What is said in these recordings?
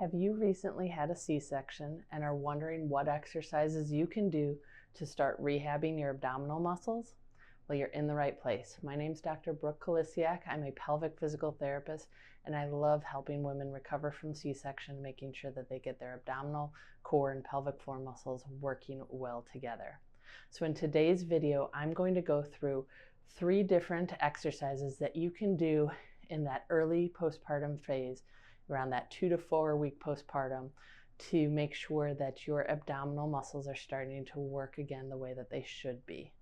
Have you recently had a C-section and are wondering what exercises you can do to start rehabbing your abdominal muscles? Well, you're in the right place. My name's Dr. Brooke Alysia. I'm a pelvic physical therapist, and I love helping women recover from C-section, making sure that they get their abdominal, core, and pelvic floor muscles working well together. So in today's video, I'm going to go through 3 different exercises that you can do in that early postpartum phase, around that 2 to 4 week postpartum, to make sure that your abdominal muscles are starting to work again the way that they should be.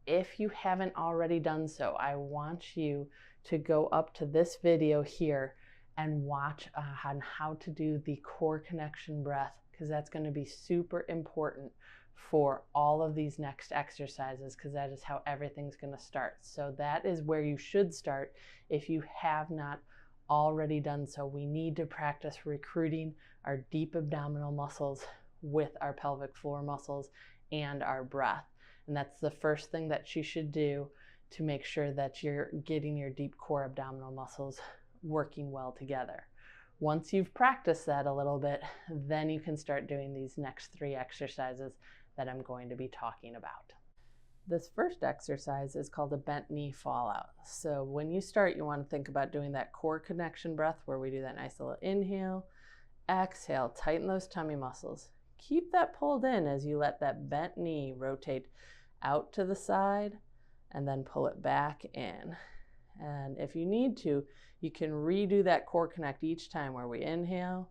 If you haven't already done so, I want you to go up to this video here and watch on how to do the core connection breath, because that's going to be super important for all of these next exercises, because that is how everything's going to start. So that is where you should start if you have not already done so. We need to practice recruiting our deep abdominal muscles with our pelvic floor muscles and our breath. And that's the first thing that you should do to make sure that you're getting your deep core abdominal muscles working well together. Once you've practiced that a little bit, then you can start doing these next 3 exercises that I'm going to be talking about. This first exercise is called a bent knee fallout. So when you start, you want to think about doing that core connection breath where we do that nice little inhale, exhale, tighten those tummy muscles. Keep that pulled in as you let that bent knee rotate out to the side and then pull it back in. And if you need to, you can redo that core connect each time where we inhale,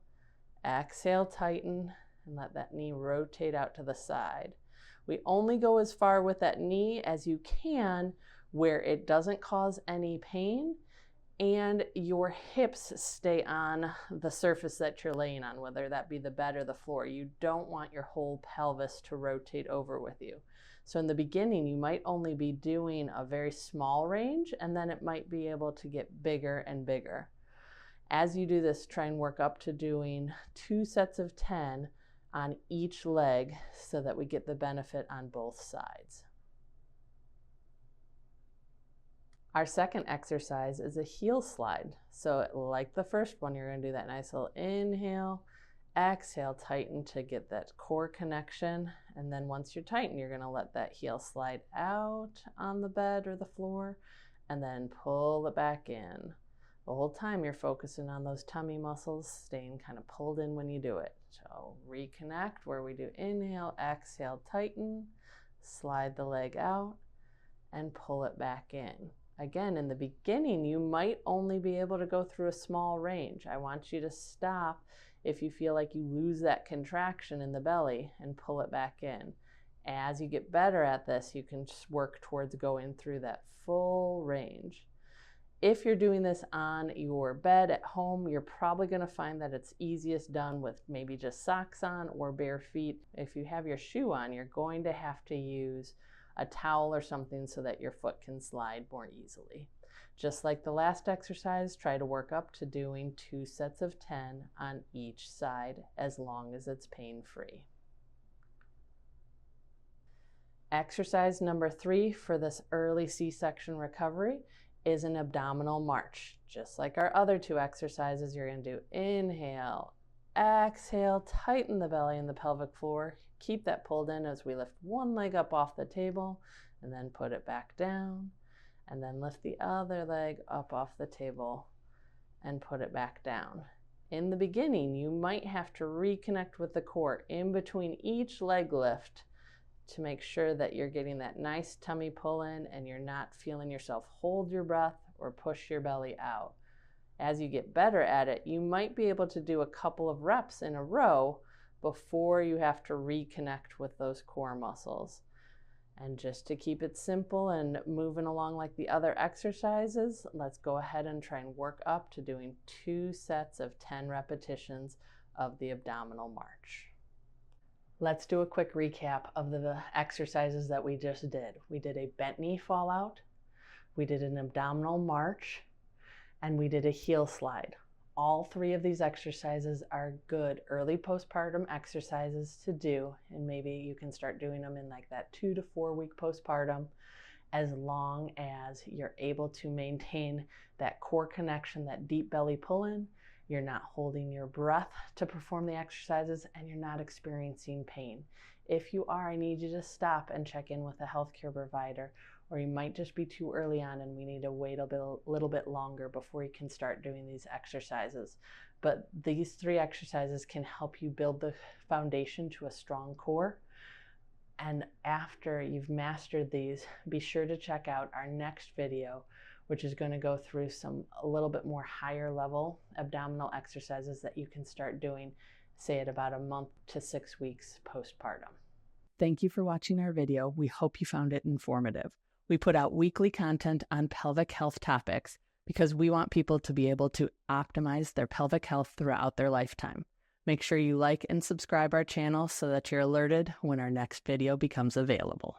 exhale, tighten, and let that knee rotate out to the side. We only go as far with that knee as you can where it doesn't cause any pain and your hips stay on the surface that you're laying on, whether that be the bed or the floor. You don't want your whole pelvis to rotate over with you. So in the beginning, you might only be doing a very small range, and then it might be able to get bigger and bigger. As you do this, try and work up to doing 2 sets of 10 on each leg so that we get the benefit on both sides. Our second exercise is a heel slide. So like the first one, you're going to do that nice little inhale, exhale, tighten to get that core connection. And then once you're tightened, you're going to let that heel slide out on the bed or the floor and then pull it back in. The whole time you're focusing on those tummy muscles, staying kind of pulled in when you do it. So reconnect where we do inhale, exhale, tighten, slide the leg out, and pull it back in. Again, in the beginning, you might only be able to go through a small range. I want you to stop if you feel like you lose that contraction in the belly and pull it back in. As you get better at this, you can just work towards going through that full range. If you're doing this on your bed at home, you're probably going to find that it's easiest done with maybe just socks on or bare feet. If you have your shoe on, you're going to have to use a towel or something so that your foot can slide more easily. Just like the last exercise, try to work up to doing 2 sets of 10 on each side as long as it's pain-free. Exercise number 3 for this early C-section recovery is an abdominal march. Just like our other 2 exercises, you're going to do inhale, exhale, tighten the belly and the pelvic floor. Keep that pulled in as we lift one leg up off the table and then put it back down, and then lift the other leg up off the table and put it back down. In the beginning, you might have to reconnect with the core in between each leg lift to make sure that you're getting that nice tummy pull in and you're not feeling yourself hold your breath or push your belly out. As you get better at it, you might be able to do a couple of reps in a row before you have to reconnect with those core muscles. And just to keep it simple and moving along like the other exercises, let's go ahead and try and work up to doing 2 sets of 10 repetitions of the abdominal march. Let's do a quick recap of the exercises that we just did. We did a bent knee fallout, we did an abdominal march, and we did a heel slide. All 3 of these exercises are good early postpartum exercises to do, and maybe you can start doing them in like that 2 to 4 week postpartum, as long as you're able to maintain that core connection, that deep belly pull in, you're not holding your breath to perform the exercises, and you're not experiencing pain. If you are, I need you to stop and check in with a healthcare provider, or you might just be too early on and we need to wait a little bit longer before you can start doing these exercises. But these 3 exercises can help you build the foundation to a strong core. And after you've mastered these, be sure to check out our next video, which is going to go through a little bit more higher level abdominal exercises that you can start doing, say at about a month to 6 weeks postpartum. Thank you for watching our video. We hope you found it informative. We put out weekly content on pelvic health topics because we want people to be able to optimize their pelvic health throughout their lifetime. Make sure you like and subscribe our channel so that you're alerted when our next video becomes available.